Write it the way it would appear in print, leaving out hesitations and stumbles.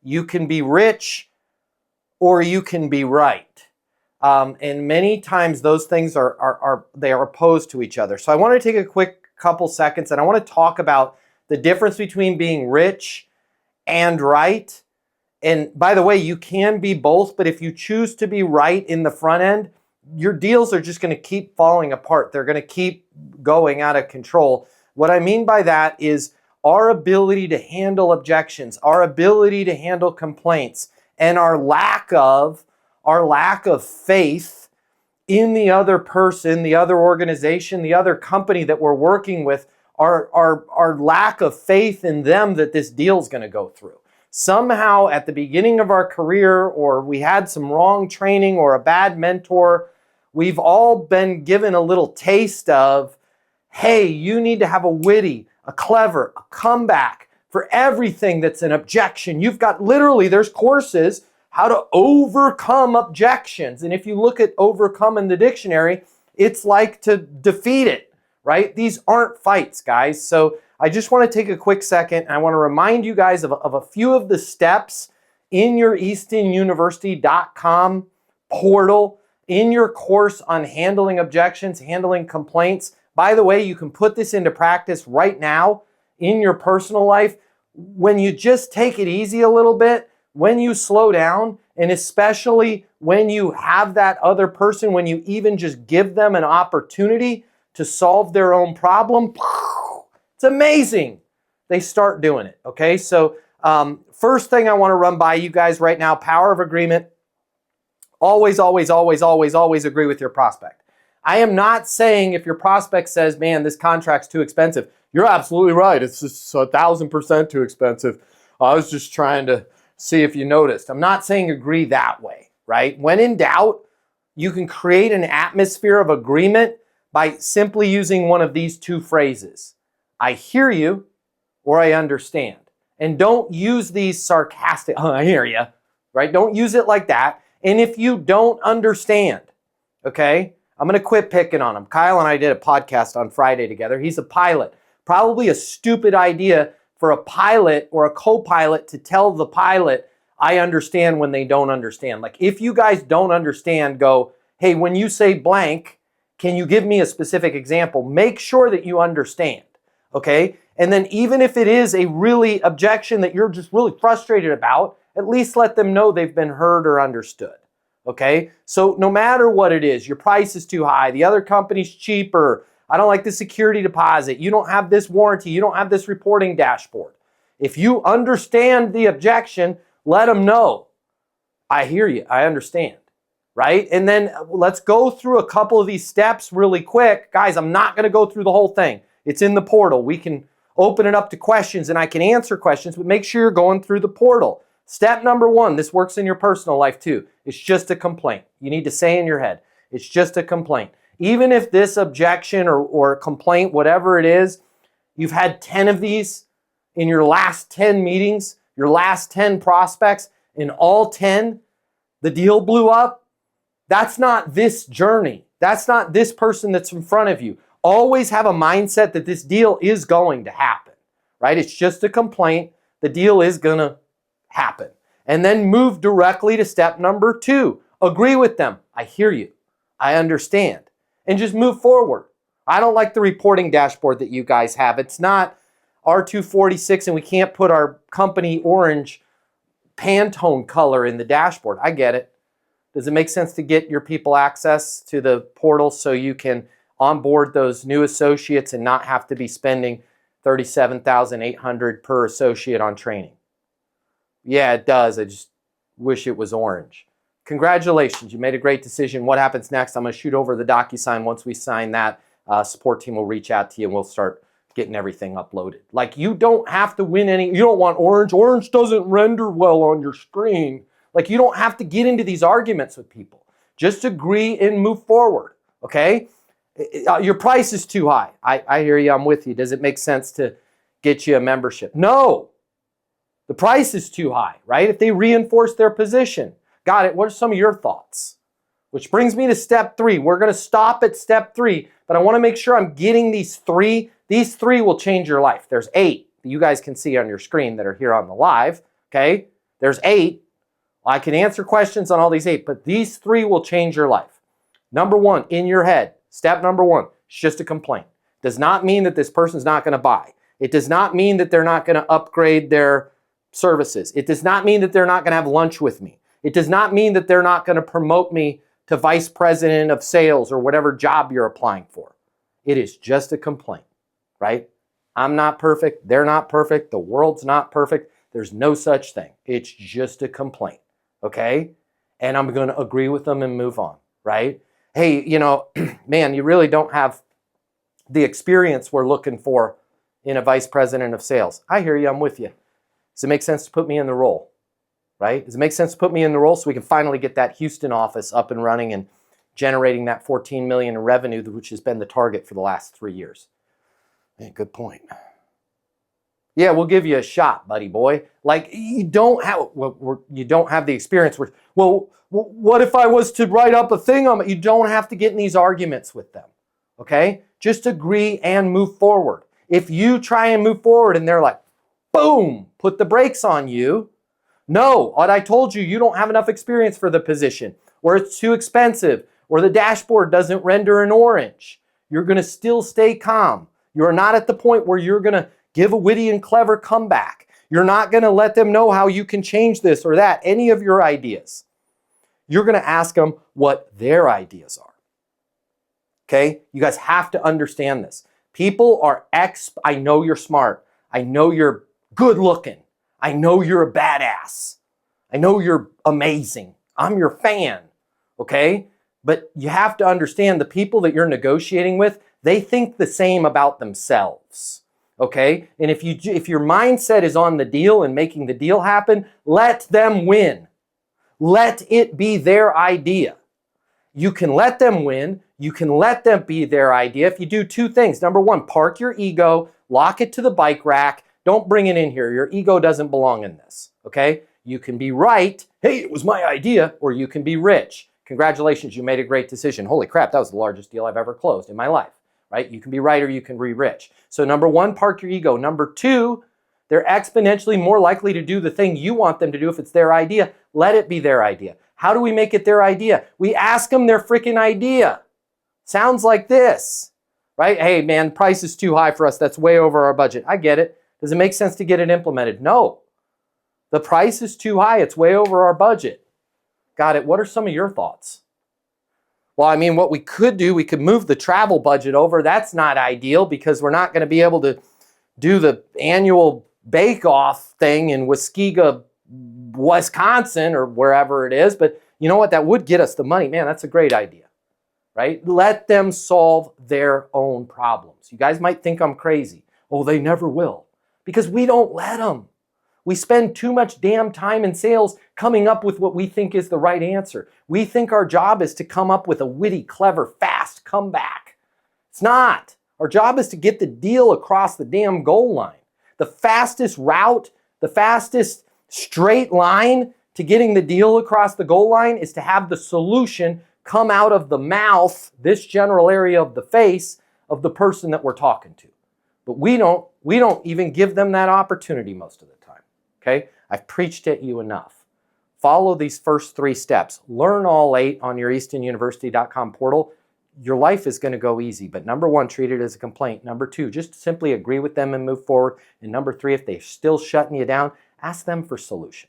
You can be rich or you can be right. And many times those things are opposed to each other. So I want to take a quick couple seconds and I want to talk about the difference between being rich and right. And by the way, you can be both, but if you choose to be right in the front end, your deals are just going to keep falling apart. They're going to keep going out of control. What I mean by that is our ability to handle objections, our ability to handle complaints, and our lack of faith in the other person, the other organization, the other company that we're working with, our lack of faith in them that this deal is going to go through. Somehow at the beginning of our career, or we had some wrong training or a bad mentor, we've all been given a little taste of, hey, you need to have a witty, a clever, a comeback for everything that's an objection. You've got literally, there's courses how to overcome objections. And if you look at overcome in the dictionary, it's like to defeat it, right? These aren't fights, guys. So I just want to take a quick second and I want to remind you guys of a few of the steps in your eastonuniversity.com portal, in your course on handling objections, handling complaints. By the way, you can put this into practice right now in your personal life. When you just take it easy a little bit, when you slow down, and especially when you have that other person, when you even just give them an opportunity to solve their own problem, it's amazing. They start doing it, okay? So first thing I want to run by you guys right now, power of agreement. Always, always, always, always, always agree with your prospect. I am not saying if your prospect says, man, this contract's too expensive, you're absolutely right. It's just 1,000% too expensive. I was just trying to see if you noticed. I'm not saying agree that way, right? When in doubt, you can create an atmosphere of agreement by simply using one of these two phrases. I hear you, or I understand. And don't use these sarcastic, oh, I hear you, right? Don't use it like that. And if you don't understand, okay, I'm going to quit picking on him. Kyle and I did a podcast on Friday together. He's a pilot. Probably a stupid idea for a pilot or a co-pilot to tell the pilot, I understand when they don't understand. Like if you guys don't understand, go, hey, when you say blank, can you give me a specific example? Make sure that you understand, okay? And then even if it is a really objection that you're just really frustrated about, at least let them know they've been heard or understood, okay? So no matter what it is, your price is too high, the other company's cheaper, I don't like the security deposit, you don't have this warranty, you don't have this reporting dashboard. If you understand the objection, let them know. I hear you, I understand, right? And then let's go through a couple of these steps really quick. Guys, I'm not gonna go through the whole thing. It's in the portal. We can open it up to questions and I can answer questions, but make sure you're going through the portal. Step number one, this works in your personal life too. It's just a complaint. You need to say in your head, it's just a complaint. Even if this objection or complaint, whatever it is, you've had 10 of these in your last 10 meetings, your last 10 prospects, in all 10, the deal blew up. That's not this journey. That's not this person that's in front of you. Always have a mindset that this deal is going to happen, right? It's just a complaint. The deal is going to happen. And then move directly to step number two. Agree with them. I hear you. I understand. And just move forward. I don't like the reporting dashboard that you guys have. It's not R246 and we can't put our company orange Pantone color in the dashboard. I get it. Does it make sense to get your people access to the portal so you can onboard those new associates and not have to be spending $37,800 per associate on training? Yeah, it does. I just wish it was orange. Congratulations, you made a great decision. What happens next? I'm going to shoot over the DocuSign. Once we sign that, support team will reach out to you and we'll start getting everything uploaded. Like you don't have to win any, you don't want orange. Orange doesn't render well on your screen. Like you don't have to get into these arguments with people. Just agree and move forward, okay? Your price is too high. I hear you, I'm with you. Does it make sense to get you a membership? No, the price is too high, right? If they reinforce their position. Got it, what are some of your thoughts? Which brings me to step three. We're gonna stop at step three, but I wanna make sure I'm getting these three. These three will change your life. There's 8 that you guys can see on your screen that are here on the live, okay? There's 8. I can answer questions on all these 8, but these 3 will change your life. Number 1, in your head, step number 1, it's just a complaint. Does not mean that this person's not going to buy. It does not mean that they're not going to upgrade their services. It does not mean that they're not going to have lunch with me. It does not mean that they're not going to promote me to vice president of sales or whatever job you're applying for. It is just a complaint, right? I'm not perfect. They're not perfect. The world's not perfect. There's no such thing. It's just a complaint, okay? And I'm going to agree with them and move on, right? Hey, you know, man, you really don't have the experience we're looking for in a vice president of sales. I hear you. I'm with you. Does it make sense to put me in the role, right? Does it make sense to put me in the role so we can finally get that Houston office up and running and generating that $14 million in revenue, which has been the target for the last 3 years? Hey, good point. Yeah, we'll give you a shot, buddy boy. Like, you don't have the experience. Well, what if I was to write up a thing on it? You don't have to get in these arguments with them, okay? Just agree and move forward. If you try and move forward and they're like, boom, put the brakes on you. No, what I told you, you don't have enough experience for the position, or it's too expensive, or the dashboard doesn't render an orange. You're going to still stay calm. You're not at the point where you're going to give a witty and clever comeback. You're not going to let them know how you can change this or that, any of your ideas. You're going to ask them what their ideas are. Okay? You guys have to understand this. People are I know you're smart. I know you're good looking. I know you're a badass. I know you're amazing. I'm your fan. Okay? But you have to understand the people that you're negotiating with, they think the same about themselves. Okay? And if your mindset is on the deal and making the deal happen, let them win. Let it be their idea. You can let them win. You can let them be their idea if you do 2 things. Number 1, park your ego, lock it to the bike rack. Don't bring it in here. Your ego doesn't belong in this. Okay? You can be right. Hey, it was my idea. Or you can be rich. Congratulations, you made a great decision. Holy crap, that was the largest deal I've ever closed in my life. Right? You can be right or you can be rich. So number 1, park your ego. Number 2, they're exponentially more likely to do the thing you want them to do if it's their idea. Let it be their idea. How do we make it their idea? We ask them their freaking idea. Sounds like this, right? Hey, man, price is too high for us. That's way over our budget. I get it. Does it make sense to get it implemented? No. The price is too high. It's way over our budget. Got it. What are some of your thoughts? Well, I mean, what we could do, we could move the travel budget over. That's not ideal because we're not going to be able to do the annual bake-off thing in Muskega, Wisconsin, or wherever it is. But you know what? That would get us the money. Man, that's a great idea, right? Let them solve their own problems. You guys might think I'm crazy. Oh, they never will. Because we don't let them. We spend too much damn time in sales coming up with what we think is the right answer. We think our job is to come up with a witty, clever, fast comeback. It's not. Our job is to get the deal across the damn goal line. The fastest route, the fastest straight line to getting the deal across the goal line is to have the solution come out of the mouth, this general area of the face of the person that we're talking to. But we don't even give them that opportunity most of the time. Okay? I've preached at you enough. Follow these first 3 steps. Learn all 8 on your eastonuniversity.com portal. Your life is going to go easy. But number 1, treat it as a complaint. Number 2, just simply agree with them and move forward. And number 3, if they're still shutting you down, ask them for solutions.